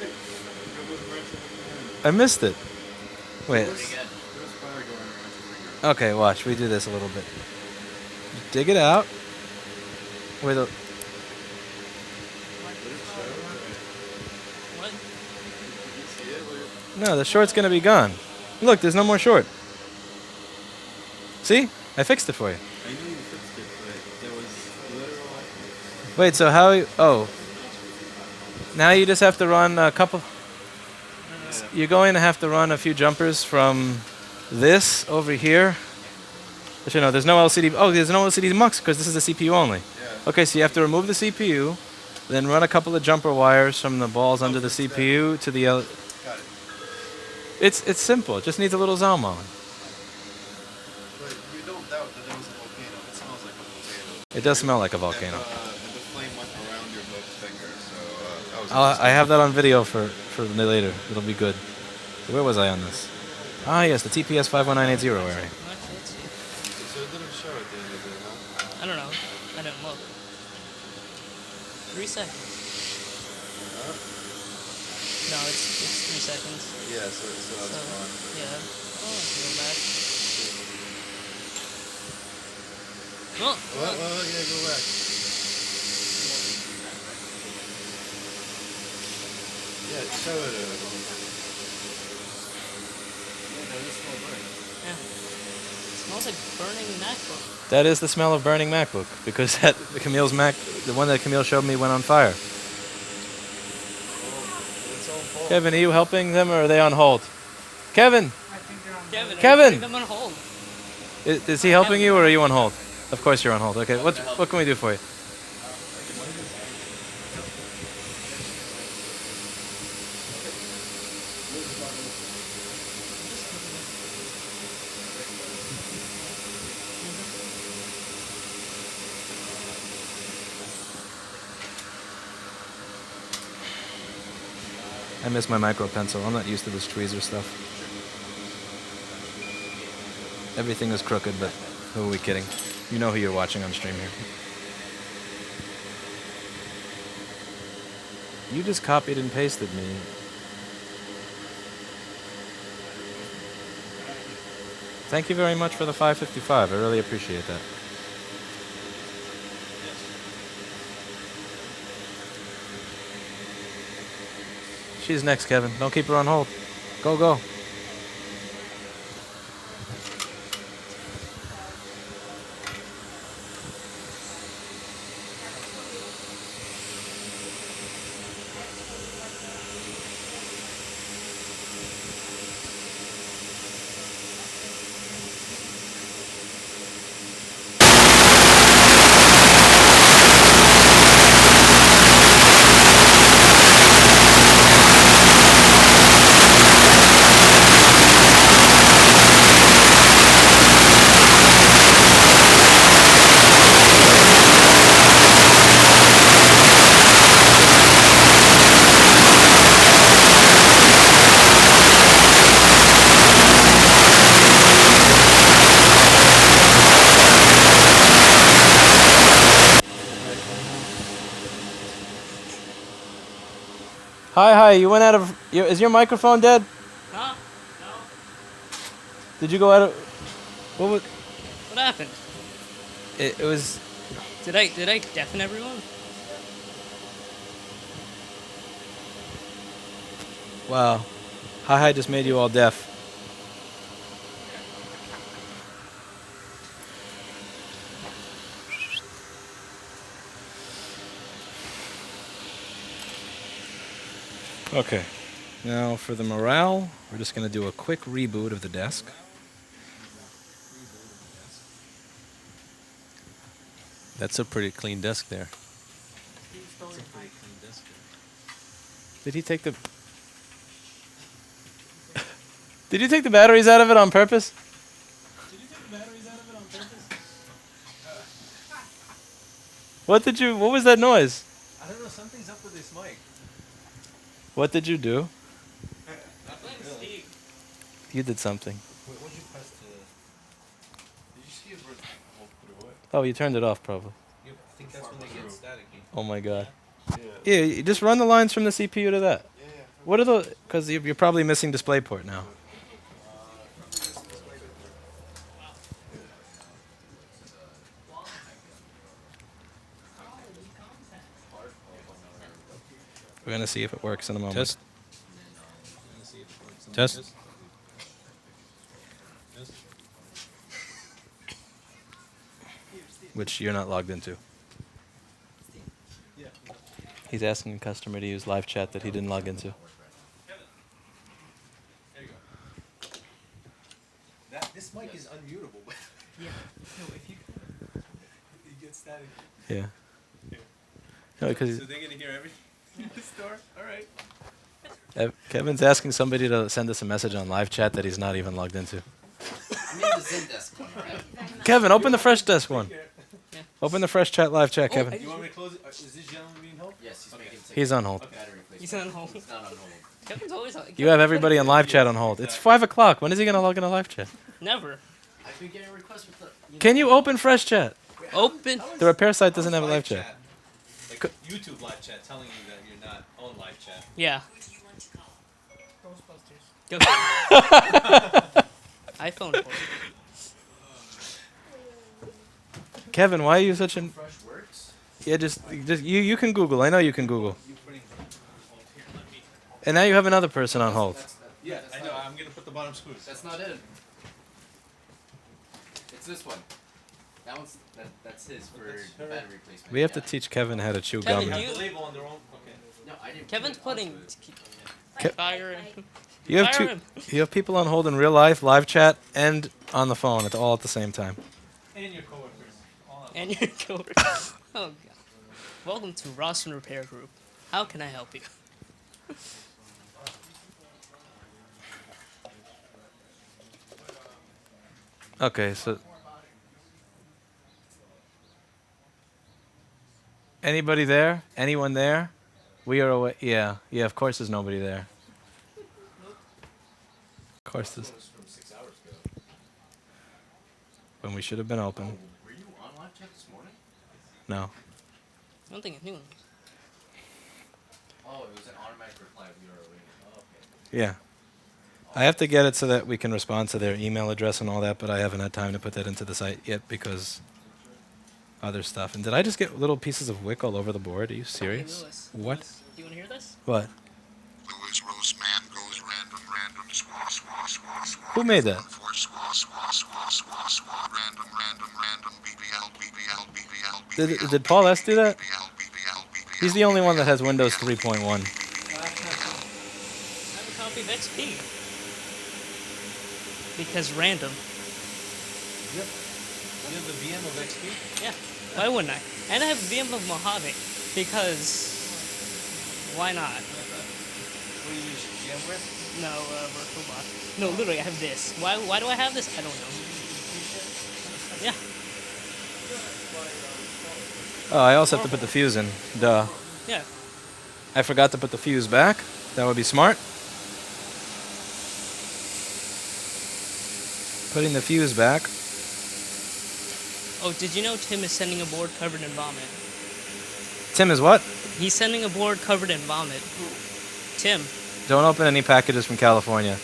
was right to the hand. I missed it. Wait. There was fire going around your finger. Okay, watch. We do this a little bit. Dig it out. Where the What? See it? Where- No, the short's gonna be gone. Look, there's no more short. See? I fixed it for you. I knew you fixed it, but there was literal. Wait, so how? Oh, now you just have to run a couple. You're going to have to run a few jumpers from this over here. But you know, there's no LCD. Oh, there's no LCD mux because this is the CPU only. Yeah. Okay, so you have to remove the CPU, then run a couple of jumper wires from the balls under the CPU to the. Got it. It's simple. It just needs a little Zalmon. But you don't doubt that there was a volcano. It smells like a volcano. It does smell like a volcano. And the flame went around your finger, so that was I have that on video for later. It'll be good. Where was I on this? Ah, yes, the TPS 51980 area. Actually, let's see. So it didn't show at the end of it, huh? I don't know. I didn't look. 3 seconds. No, it's 3 seconds. Yeah, so that's So, gone. yeah. Oh, I can go back. Oh, Well, yeah, go back. Yeah, show it. yeah. It smells like burning MacBook. That is the smell of burning MacBook because Camille's Mac, the one that Camille showed me, went on fire. Kevin, are you helping them or are they on hold? Kevin, Kevin! Putting them on hold. is he helping you or are you on hold? Of course you're on hold. Okay, what can we do for you? I miss my micro pencil. I'm not used to this tweezer stuff. Everything is crooked, but who are we kidding? You know who you're watching on stream here. You just copied and pasted me. Thank you very much for the 555. I really appreciate that. She's next, Kevin. Don't keep her on hold. Go, go. Hi, you went out of... Is your microphone dead? Huh? No. Did you go out of... What was... What happened? It was... Did I deafen everyone? Wow. Hi just made you all deaf. Okay. Now for the morale, we're just going to do a quick reboot of the desk. That's a pretty clean desk there. Did he take the... Did you take the batteries out of it on purpose? Did you take the batteries out of it on purpose? What was that noise? I don't know. Something's up with this mic. What did you do? Steve. You did something. Wait, what'd you press to? Did you see a bird walk through it? Oh, you turned it off probably. I think that's when they get staticky. Oh my god. Yeah. Yeah, you just run the lines from the CPU to that. Yeah. What are the... Because you're probably missing DisplayPort now. We're going to see if it works in a moment. Test. Test. Which you're not logged into. He's asking a customer to use live chat that he didn't log into. There you go. This mic is unmutable. Yeah. No, if you get static. Yeah. No, because So they're gonna hear everything in the store. All right. Kevin's asking somebody to send us a message on live chat that he's not even logged into. I'm in the Zendesk one, alright? Kevin, open the fresh desk one. Yeah. Open the fresh chat live chat, Oh, Kevin. I- You want me to close it? Is this gentleman being held? Yes, he's making He's on hold. battery replacement. He's on hold. He's not on hold. Kevin's always on. You have everybody on live chat on hold. It's 5 o'clock. When is he going to log into live chat? Never. I've been getting requests with the... Can you open fresh chat? Open. The repair site doesn't have a live chat. Like YouTube live chat telling you that you're not on live chat. Yeah. Go. iPhone. Kevin, why are you such an... Fresh works? Yeah, just you can Google. I know you can Google. You putting hold here? Let me. And now you have another person on hold. Yeah, That's I not know. it. I'm gonna put the bottom screws. That's not it. It's this one. That one's... That's his for That's her. battery replacement. We have to yeah. teach Kevin how to chew Kevin, gum. Have you- the label on their own. Okay. No, I didn't... Kevin's put it putting onto it. Ke- fire in. You have Fire him. you have people on hold in real life, live chat, and on the phone all at the same time. And your coworkers. All of them. And your coworker. Oh god. Welcome to Rawson Repair Group. How can I help you? Okay, so anybody there? Anyone there? We are away. Yeah, of course there's nobody there. Of course there's. From 6 hours ago. When we should have been open. Were you on live chat this morning? No. I don't think I knew. Oh, it was an automatic reply. We were waiting. Oh, okay. Yeah. I have to get it so that we can respond to their email address and all that, but I haven't had time to put that into the site yet because other stuff. And did I just get little pieces of wick all over the board? Are you serious? Hey, Lewis. What? Lewis, do you want to hear this? What? Lewis roast man goes random, swa, swa, swa, swa. Who made that? For swa, swa, swa, swa, swa. Random, BBL, BBL, BBL, BBL. Did Paul S. do that? BBL, BBL, BBL. He's the only one that has Windows 3.1. I have a copy of XP. Because random. You have the VM of XP? Yeah. Why wouldn't I? And I have VM of Mojave. Because why not? What do you use? VMware? No, VirtualBox. No, literally, I have this. Why do I have this? I don't know. Yeah. Oh, I also have to put the fuse in. Duh. Yeah. I forgot to put the fuse back. That would be smart. Putting the fuse back. Oh, did you know Tim is sending a board covered in vomit? Tim is what? He's sending a board covered in vomit. Tim. Don't open any packages from California.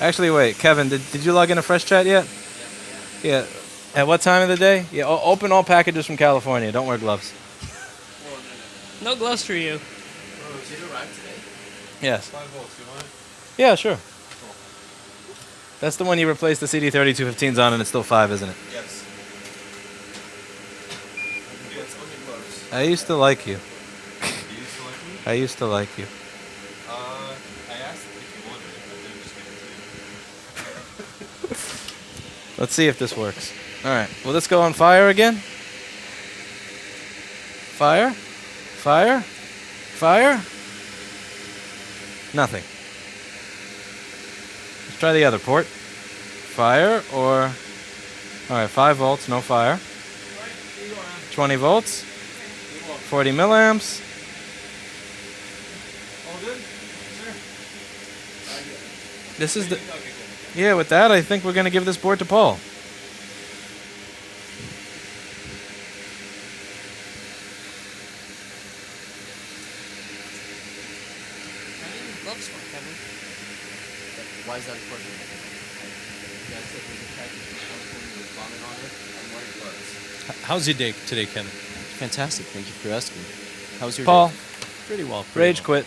Actually, wait, Kevin, did you log in a fresh chat yet? Yeah. At what time of the day? Yeah, open all packages from California. Don't wear gloves. No gloves for you. Did it arrive today? Yes. 5 volts, you want it? Yeah, sure. That's the one you replaced the CD3215s on, and it's still 5, isn't it? Yes. I used to like you. You used to like me? I used to like you. I asked if you wanted it, but then just give it to you. Let's see if this works. All right. Will this go on fire again? Fire? Fire? Fire? Nothing. Let's try the other port. Fire or... All right, 5 volts, no fire. 20 volts. 40 milliamps. All good? Sure. This is the... Yeah, with that, I think we're going to give this board to Paul. How do you need gloves for, Kevin? Why is that important? Yeah, I said there's a package from California with vomit on it. I'm wearing gloves. How's your day today, Kevin? Fantastic. Thank you for asking. How's your Paul, day? Pretty well. rage quit.